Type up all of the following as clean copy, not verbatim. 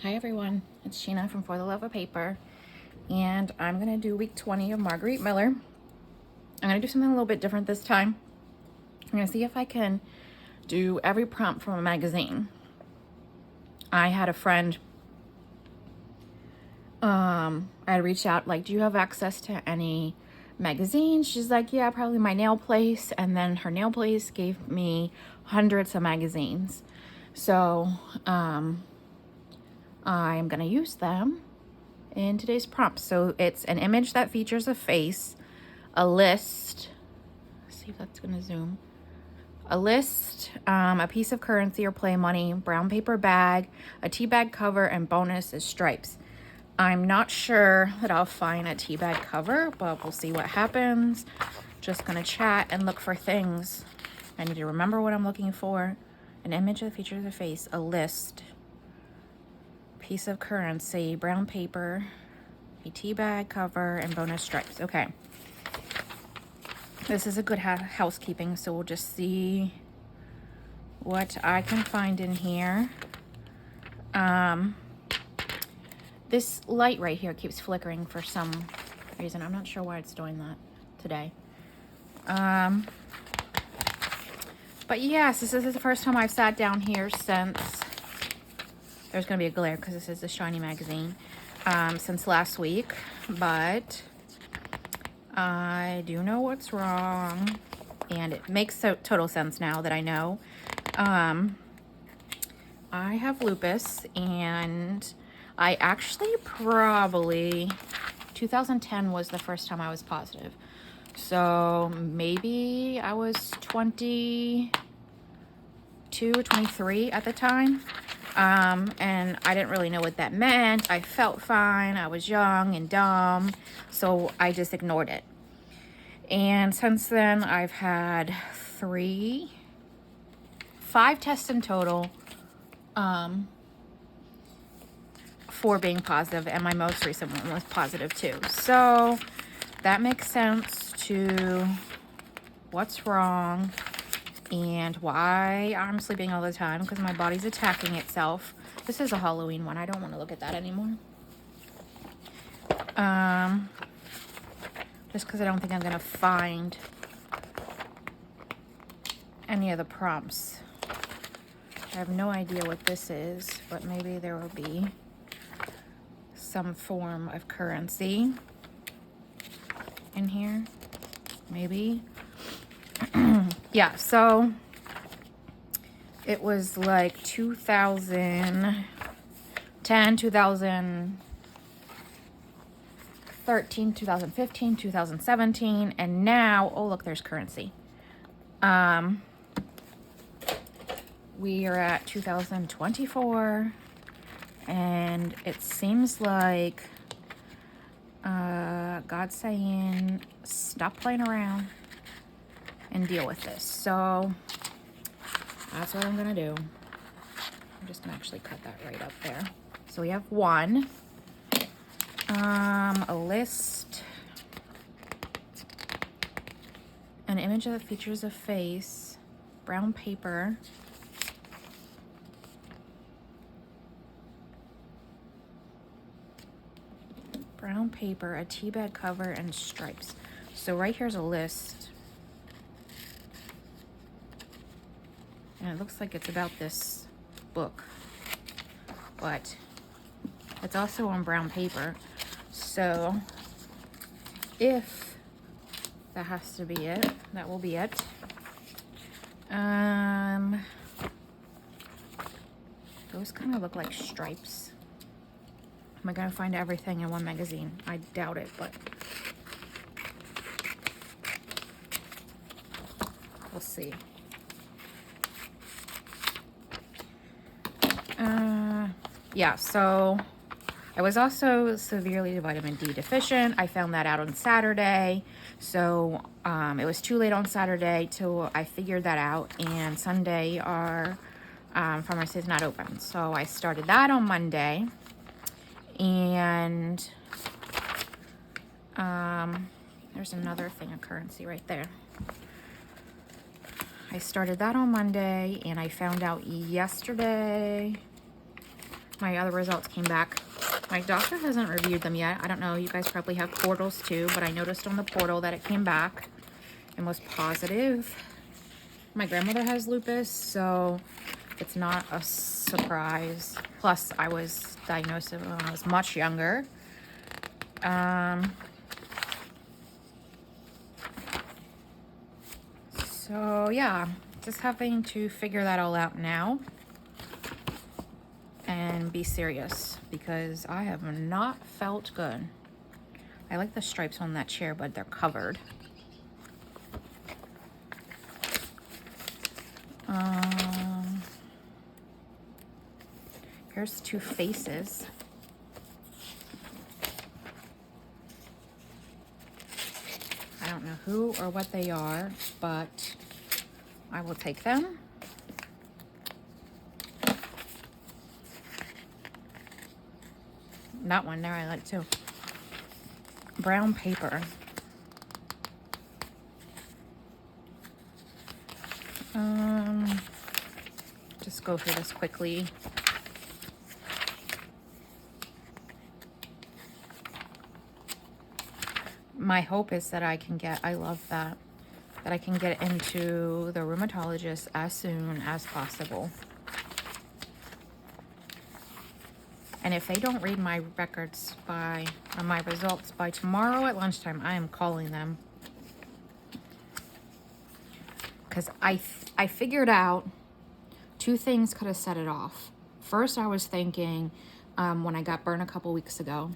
Hi everyone, it's Sheena from For the Love of Paper, and I'm gonna do week 20 of Marguerite Miller. I'm gonna do something a little bit different this time. I'm gonna see if I can do every prompt from a magazine. I had a friend, I had reached out, like, do you have access to any magazines? She's like, yeah, probably my nail place. And then her nail place gave me hundreds of magazines. So, I'm gonna use them in today's prompt. So it's an image that features a face, a list, let's see if that's gonna zoom, a list, a piece of currency or play money, brown paper bag, a tea bag cover, and bonus is stripes. I'm not sure that I'll find a tea bag cover, but we'll see what happens. Just gonna chat and look for things. I need to remember what I'm looking for. An image that features a face, a list, piece of currency, brown paper, a tea bag cover, and bonus stripes. Okay. This is a good housekeeping, so we'll just see what I can find in here. This light right here keeps flickering for some reason. I'm not sure why it's doing that today. But yes, this is the first time I've sat down here since, there's gonna be a glare because this is a shiny magazine, since last week, but I do know what's wrong, and it makes total sense now that I know. I have lupus, and I actually probably, 2010 was the first time I was positive. So maybe I was 22 or 23 at the time. And I didn't really know what that meant. I felt fine. I was young and dumb, so I just ignored it. And since then, I've had 5 tests in total, 4 being positive, and my most recent one was positive too. So that makes sense to what's wrong and why I'm sleeping all the time, because my body's attacking itself. This is a Halloween one. I don't want to look at that anymore. Just because I don't think I'm going to find any of the prompts. I have no idea what this is, but maybe there will be some form of currency in here. Maybe. Yeah, so it was like 2010, 2013, 2015, 2017, and now, oh look, there's currency. We are at 2024, and it seems like God's saying, stop playing around and deal with this. So that's what I'm gonna do. I'm just gonna actually cut that right up there. So we have 1, a list, an image that features a face, brown paper, a tea bag cover, and stripes. So right here's a list. And it looks like it's about this book, but it's also on brown paper. So if that has to be it, that will be it. Those kind of look like stripes. Am I gonna find everything in one magazine? I doubt it, but we'll see. Yeah, so I was also severely vitamin D deficient. I found that out on Saturday. So it was too late on Saturday till I figured that out. And Sunday our pharmacy is not open. So I started that on Monday. And there's another thing of currency right there. I started that on Monday, and I found out yesterday my other results came back. My doctor hasn't reviewed them yet. I don't know, you guys probably have portals too, but I noticed on the portal that it came back and was positive. My grandmother has lupus, so it's not a surprise. Plus, I was diagnosed when I was much younger. So yeah, just having to figure that all out now and be serious because I have not felt good. I like the stripes on that chair, but they're covered. Here's two faces. I don't know who or what they are, but I will take them. That one there I like too. Brown paper. Just go through this quickly. My hope is that I can get, I love that I can get into the rheumatologist as soon as possible. And if they don't read my records by, or my results by tomorrow at lunchtime, I am calling them. Because I figured out two things could have set it off. First, I was thinking when I got burned a couple weeks ago,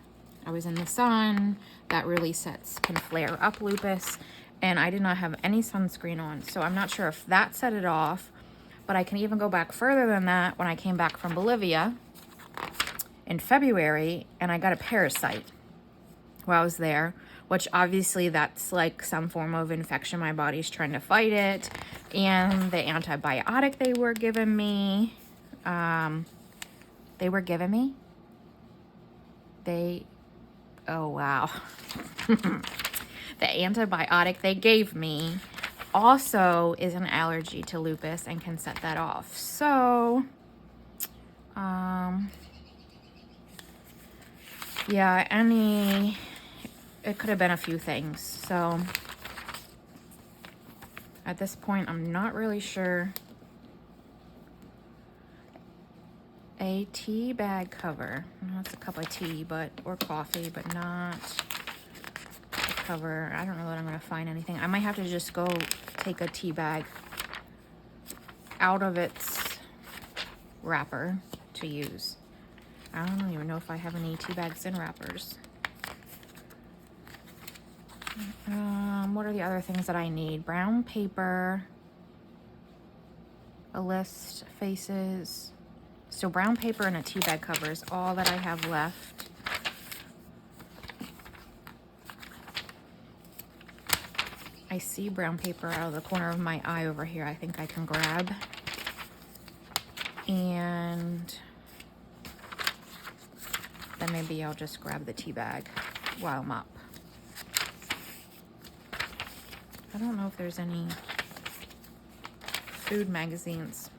I was in the sun, that really can flare up lupus, and I did not have any sunscreen on. So I'm not sure if that set it off, but I can even go back further than that when I came back from Bolivia in February and I got a parasite while I was there, which obviously that's like some form of infection. My body's trying to fight it. And the antibiotic they were giving me, oh wow. The antibiotic they gave me also is an allergy to lupus and can set that off. So, yeah, it could have been a few things. So at this point, I'm not really sure. A tea bag cover. That's a cup of tea, or coffee, but not a cover. I don't know that I'm gonna find anything. I might have to just go take a tea bag out of its wrapper to use. I don't even know if I have any tea bags in wrappers. What are the other things that I need? Brown paper, a list, faces. So brown paper and a tea bag cover is all that I have left. I see brown paper out of the corner of my eye over here. I think I can grab. And then maybe I'll just grab the tea bag while I'm up. I don't know if there's any food magazines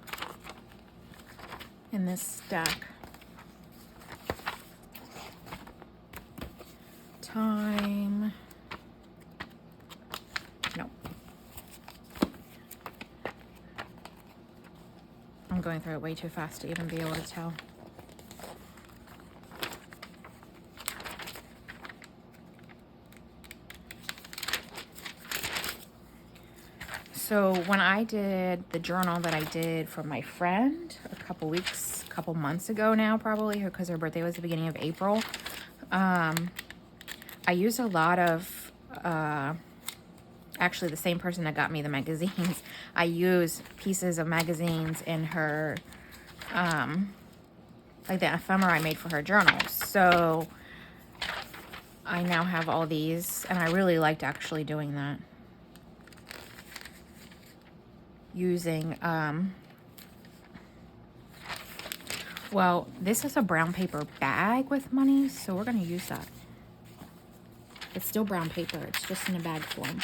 in this stack. Time. No. I'm going through it way too fast to even be able to tell. So when I did the journal that I did for my friend a couple months ago now, probably, because her birthday was the beginning of April, I used a lot of, actually the same person that got me the magazines, I used pieces of magazines in her, like the ephemera I made for her journals. So I now have all these, and I really liked actually doing that. Using, well, this is a brown paper bag with money, so we're going to use that. It's still brown paper, it's just in a bag form.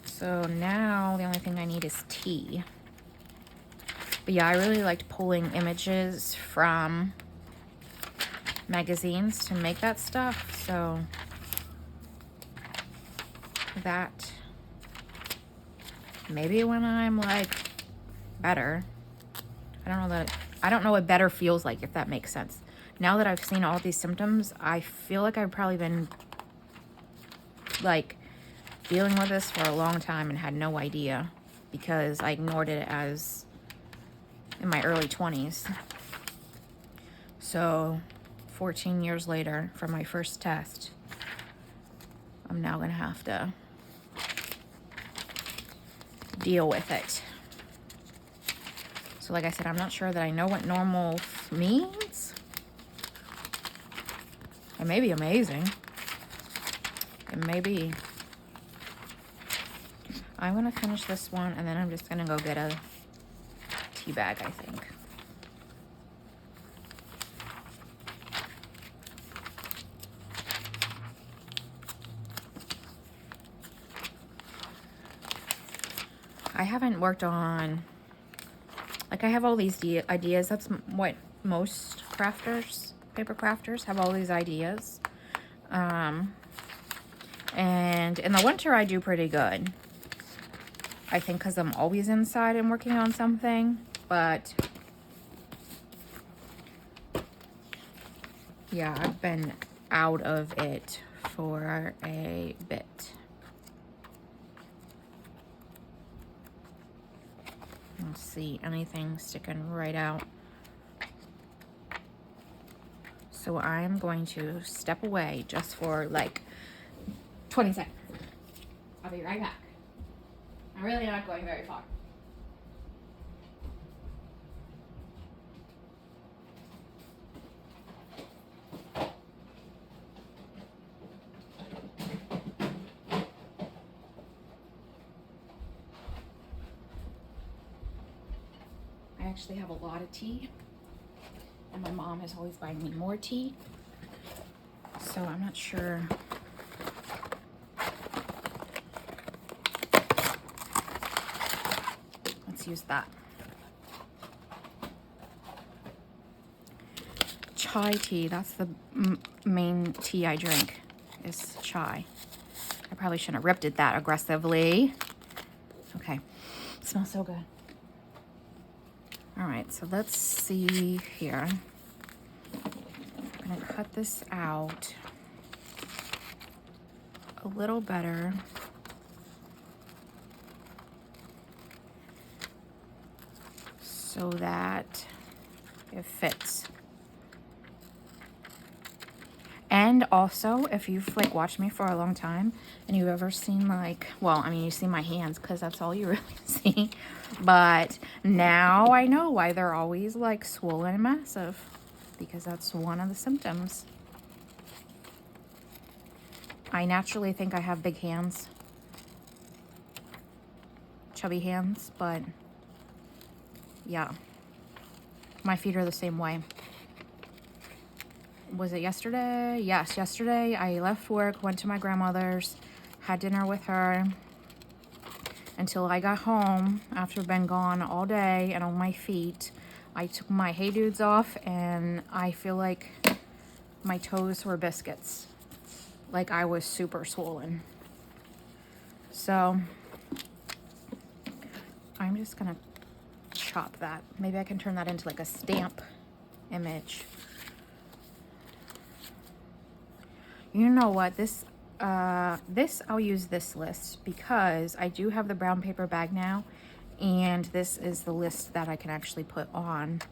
So now the only thing I need is tea. But yeah, I really liked pulling images from magazines to make that stuff. So that maybe when I'm like better, I don't know what better feels like, if that makes sense. Now that I've seen all these symptoms, I feel like I've probably been like dealing with this for a long time and had no idea because I ignored it as in my early 20s. So 14 years later from my first test, I'm now gonna have to deal with it. So like I said, I'm not sure that I know what normal means. It may be amazing. It may be. I'm gonna finish this one and then I'm just gonna go get a tea bag, I think. I haven't worked on, like I have all these ideas. That's what most crafters, paper crafters, have all these ideas. And in the winter I do pretty good. I think because I'm always inside and working on something. But yeah, I've been out of it for a bit. Let's see, anything sticking right out. So I'm going to step away just for like 20 seconds. I'll be right back. I'm really not going very far. I actually have a lot of tea, and my mom is always buying me more tea, so I'm not sure. Let's use that. Chai tea, that's the main tea I drink, is chai. I probably shouldn't have ripped it that aggressively. Okay, it smells so good. All right, so let's see here. I'm gonna cut this out a little better. So that it fits. And also, if you've like watched me for a long time and you've ever seen like, well, I mean, you see my hands because that's all you really see. But now I know why they're always like swollen and massive, because that's one of the symptoms. I naturally think I have big hands, chubby hands, but yeah, my feet are the same way. Was it yesterday? Yes, yesterday I left work, went to my grandmother's, had dinner with her until I got home after been gone all day and on my feet. I took my Hey Dudes off and I feel like my toes were biscuits. Like I was super swollen. So I'm just gonna chop that. Maybe I can turn that into like a stamp image. You know what, this I'll use this list because I do have the brown paper bag now, and this is the list that I can actually put on.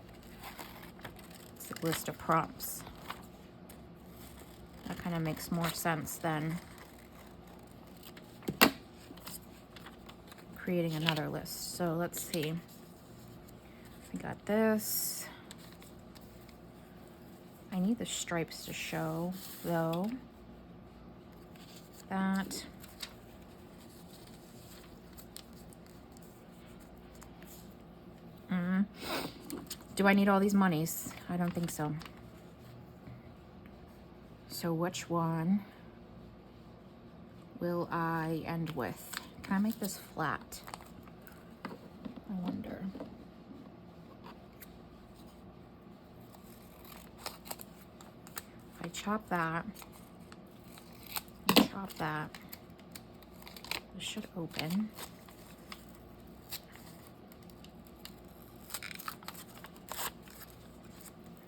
It's a list of prompts. That kind of makes more sense than creating another list. So let's see. I got this. I need the stripes to show though. That. Do I need all these monies? I don't think so. So which one will I end with? Can I make this flat? I wonder. chop that. Chop that. This should open.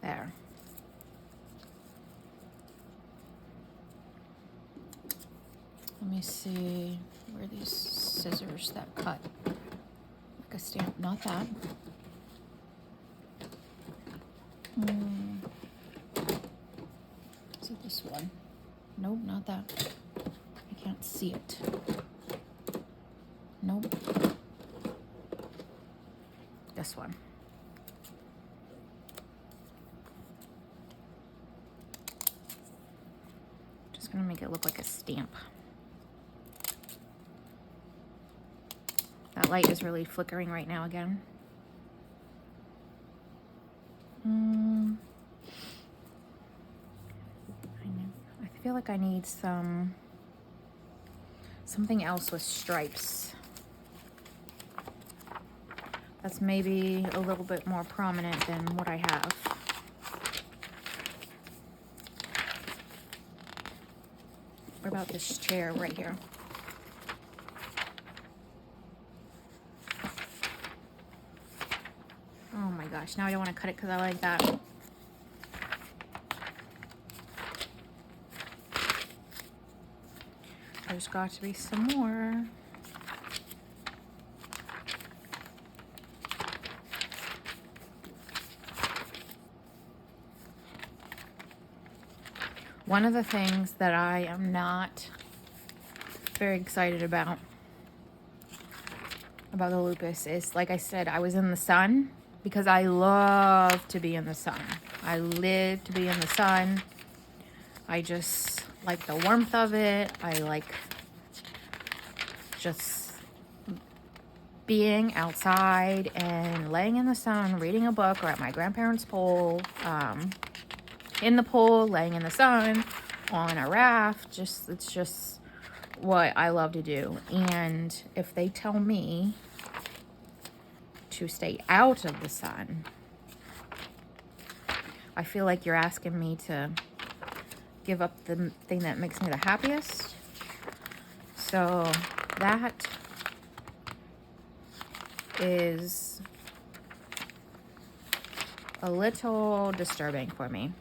There. Let me see where these scissors that cut like a stamp. Not that. Is it this one? Nope, not that. I can't see it. Nope. This one. Just gonna make it look like a stamp. That light is really flickering right now again. I feel like I need something else with stripes. That's maybe a little bit more prominent than what I have. What about this chair right here? Oh my gosh, now I don't want to cut it because I like that. There's got to be some more. One of the things that I am not very excited about the lupus is, like I said, I was in the sun because I love to be in the sun. I live to be in the sun. I just like the warmth of it. I like just being outside and laying in the sun, reading a book, or at my grandparents' pool, in the pool, laying in the sun, on a raft. It's just what I love to do. And if they tell me to stay out of the sun, I feel like you're asking me to give up the thing that makes me the happiest. So that is a little disturbing for me.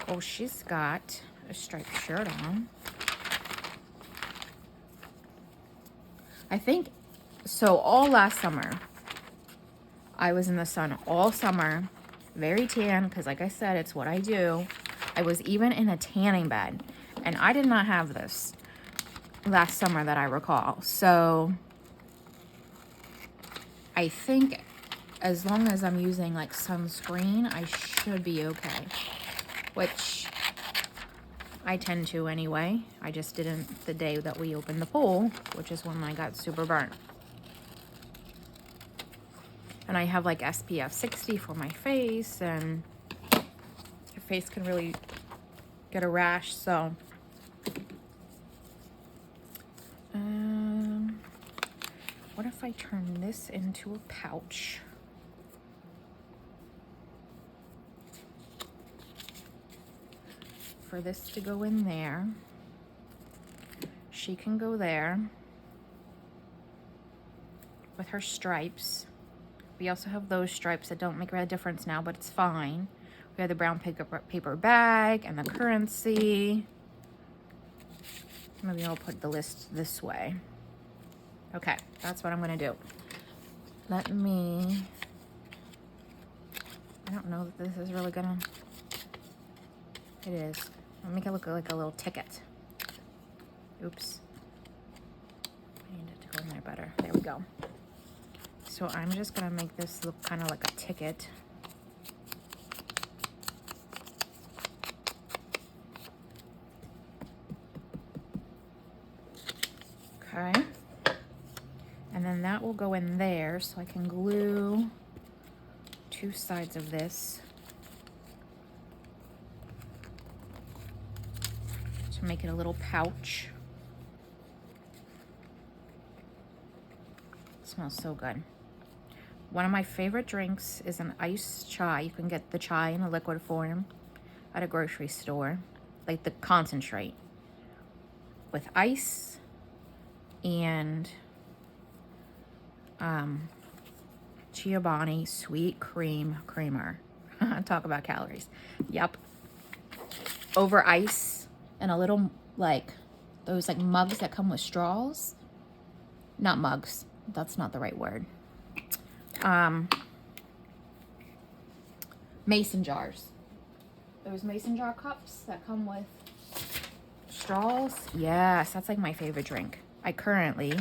Oh, she's got a striped shirt on. I think, so all last summer, I was in the sun all summer, very tan, because like I said, it's what I do. I was even in a tanning bed, and I did not have this last summer that I recall. So I think as long as I'm using like sunscreen, I should be okay, which I tend to anyway. I just didn't the day that we opened the pool, which is when I got super burnt. And I have like SPF 60 for my face, and your face can really get a rash. So what if I turn this into a pouch? For this to go in there. She can go there with her stripes. We also have those stripes that don't make a difference now, but it's fine. We have the brown paper bag and the currency. Maybe I'll put the list this way. Okay, that's what I'm gonna do. Let me, I don't know that this is really gonna, it is. I'll make it look like a little ticket. Oops. I need it to go in there better. There we go. So I'm just gonna make this look kind of like a ticket. Okay. And then that will go in there, so I can glue two sides of this to make it a little pouch. It smells so good. One of my favorite drinks is an iced chai. You can get the chai in a liquid form. at a grocery store, like the concentrate with ice and Chobani sweet cream creamer. Talk about calories. Yep. Over ice and a little, like, those like mugs that come with straws. Not mugs. That's not the right word. Mason jars. Those mason jar cups that come with straws. Yes, that's like my favorite drink. I currently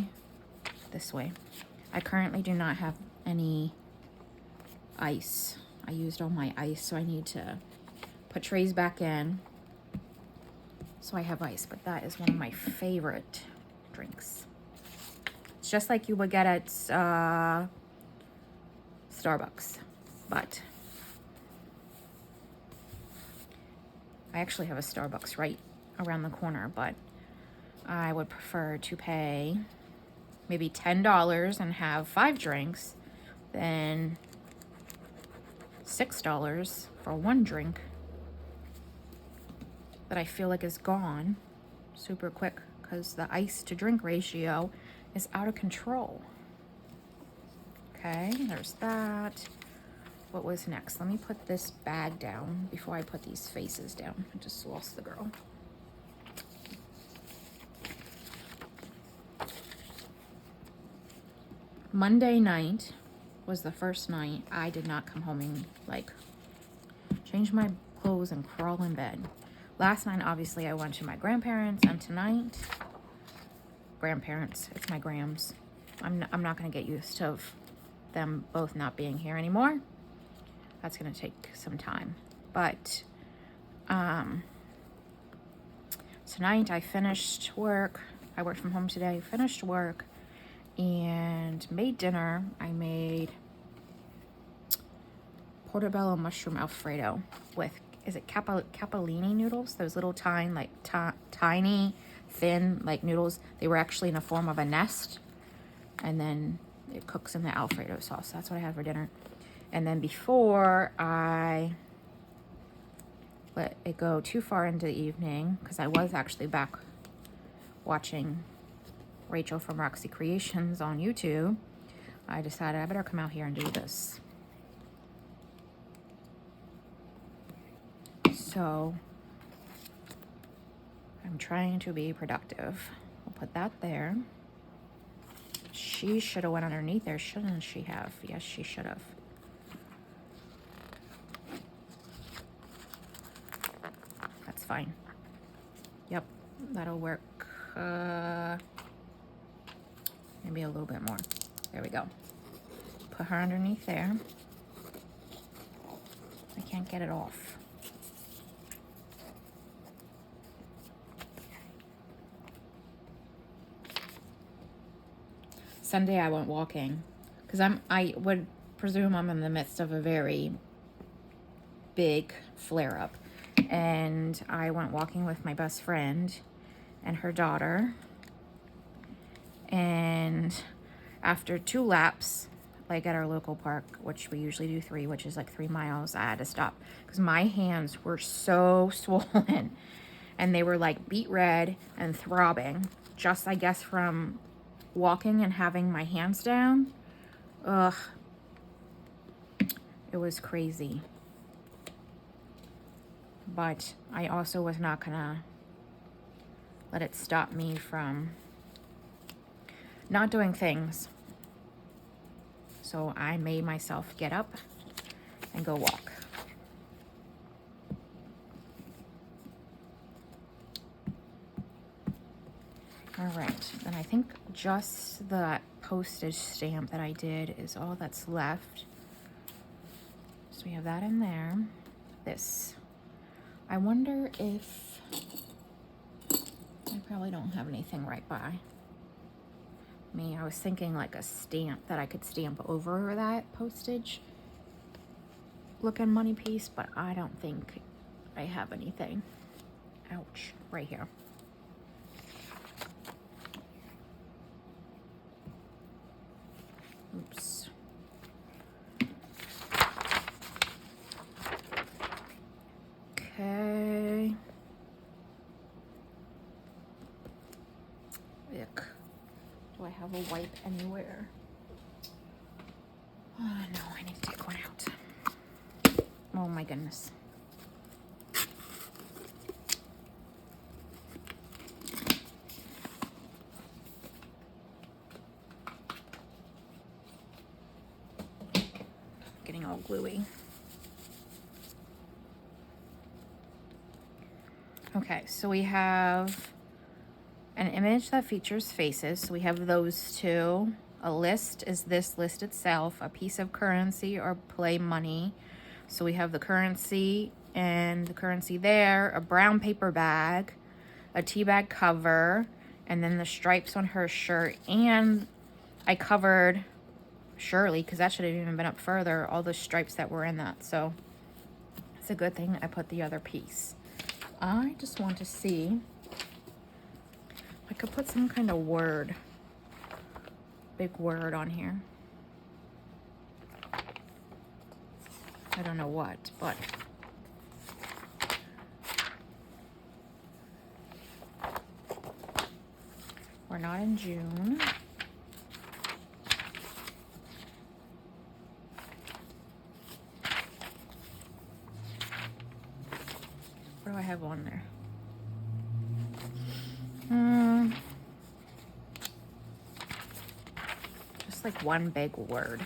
do not have any ice. I used all my ice, so I need to put trays back in so I have ice. But that is one of my favorite drinks. It's just like you would get at Starbucks, but I actually have a Starbucks right around the corner, but I would prefer to pay maybe $10 and have 5 drinks than $6 for one drink that I feel like is gone super quick because the ice to drink ratio is out of control. Okay, there's that. What was next? Let me put this bag down before I put these faces down. I just lost the girl. Monday night was the first night I did not come home and like change my clothes and crawl in bed. Last night, obviously, I went to my grandparents, and tonight, grandparents, it's my grams. I'm not going to get used to them both not being here anymore. That's going to take some time. But tonight I finished work. I worked from home today, finished work, and made dinner. I made portobello mushroom Alfredo with, is it capellini noodles? Those little tiny, thin, like noodles. They were actually in the form of a nest. And then it cooks in the Alfredo sauce. That's what I had for dinner. And then before I let it go too far into the evening, because I was actually back watching Rachel from Roxy Creations on YouTube, I decided I better come out here and do this. So I'm trying to be productive. We'll put that there. She should have went underneath there, shouldn't she have? Yes, she should have. That's fine. Yep, that'll work. Maybe a little bit more. There we go. Put her underneath there. I can't get it off. Sunday I went walking because I would presume I'm in the midst of a very big flare up, and I went walking with my best friend and her daughter, and after 2 laps, like at our local park, which we usually do 3, which is like 3 miles, I had to stop because my hands were so swollen and they were like beet red and throbbing, just I guess from walking and having my hands down. Ugh, it was crazy. But I also was not gonna let it stop me from not doing things. So I made myself get up and go walk. All right, and I think just the postage stamp that I did is all that's left. So we have that in there. This. I wonder if, I probably don't have anything right by me. I was thinking like a stamp that I could stamp over that postage looking money piece, but I don't think I have anything. Ouch, right here. Oops. Okay. Ick. Do I have a wipe anywhere? Oh no, I need to take one out. Oh my goodness. Getting all gluey. Okay, so we have an image that features faces. So we have those two. A list is this list itself, a piece of currency or play money. So we have the currency and the currency there, a brown paper bag, a tea bag cover, and then the stripes on her shirt. And I covered Shirley, because that should have even been up further, all the stripes that were in that. So it's a good thing I put the other piece. I just want to see, I could put some kind of word, big word on here. I don't know what, but we're not in June. What do I have on there? Just like one big word.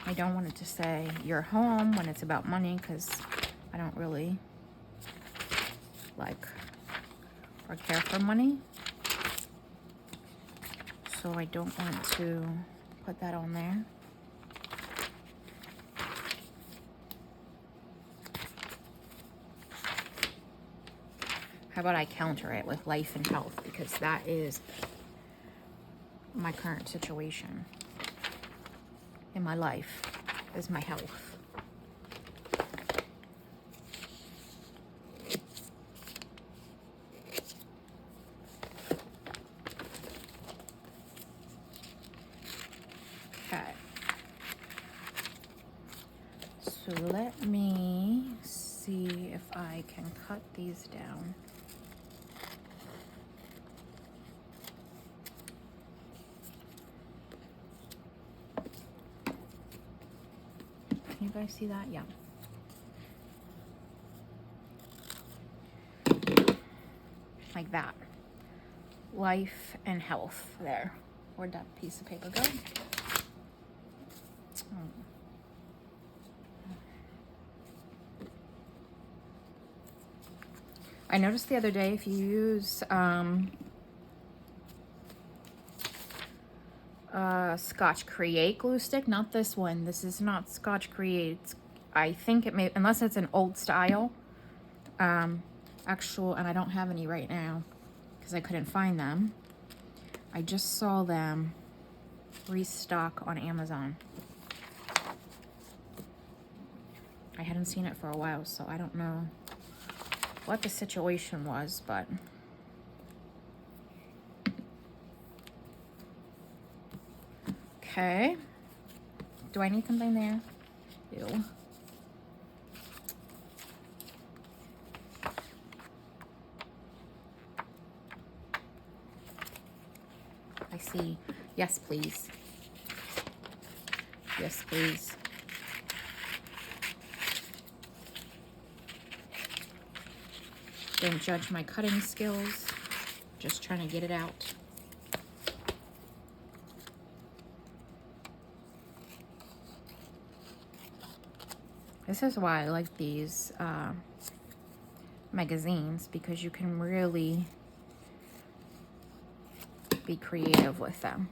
I don't want it to say you're home when it's about money, because I don't really like or care for money. So I don't want to put that on there. How about I counter it with life and health, because that is my current situation in my life, is my health. Okay. So let me see if I can cut these down. Can you guys see that? Yeah. Like that. Life and health there. Where'd that piece of paper go? I noticed the other day, if you use Scotch Create glue stick, not this one. This is not Scotch Create. I think it may, unless it's an old style, actual, and I don't have any right now because I couldn't find them. I just saw them restock on Amazon. I hadn't seen it for a while, so I don't know what the situation was, but okay. Do I need something there? Ew. I see. Yes, please. Yes, please. Don't judge my cutting skills. Just trying to get it out. This is why I like these magazines, because you can really be creative with them.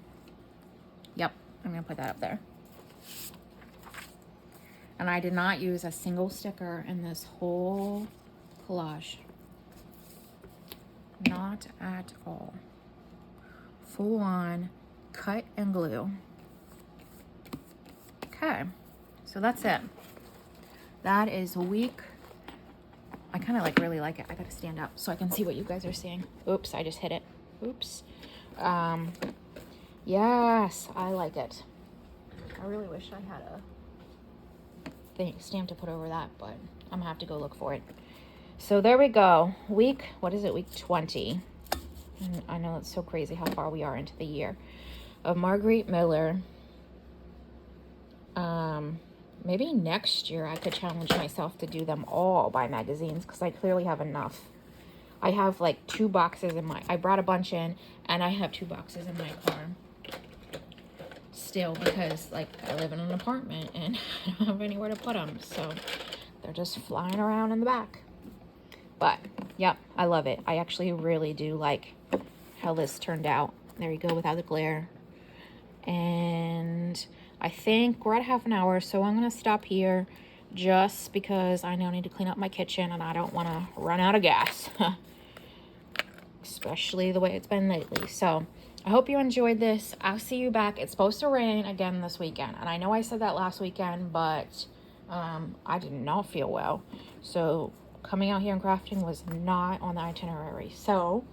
Yep, I'm gonna put that up there. And I did not use a single sticker in this whole collage. Not at all. Full on cut and glue. Okay, so that's it. That is week. I kind of really like it. I gotta stand up so I can see what you guys are seeing. Oops, I just hit it. Oops. Yes, I like it. I really wish I had a stamp to put over that, but I'm gonna have to go look for it. So there we go. Week 20. And I know it's so crazy how far we are into the year of Marguerite Miller. Maybe next year I could challenge myself to do them all by magazines, because I clearly have enough. I have like 2 boxes in my, I brought a bunch in, and I have 2 boxes in my car still, because like I live in an apartment and I don't have anywhere to put them, so they're just flying around in the back. But yep, I love it. I actually really do like how this turned out. There you go, without the glare. And I think we're at half an hour, so I'm gonna stop here just because I now need to clean up my kitchen and I don't want to run out of gas. Especially the way it's been lately. So I hope you enjoyed this. I'll see you back. It's supposed to rain again this weekend, and I know I said that last weekend, but I did not feel well, so coming out here and crafting was not on the itinerary. So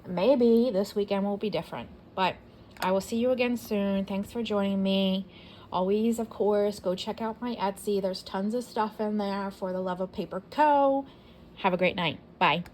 maybe this weekend will be different, but I will see you again soon. Thanks for joining me. Always, of course, go check out my Etsy. There's tons of stuff in there for the Love of Paper Co. Have a great night. Bye.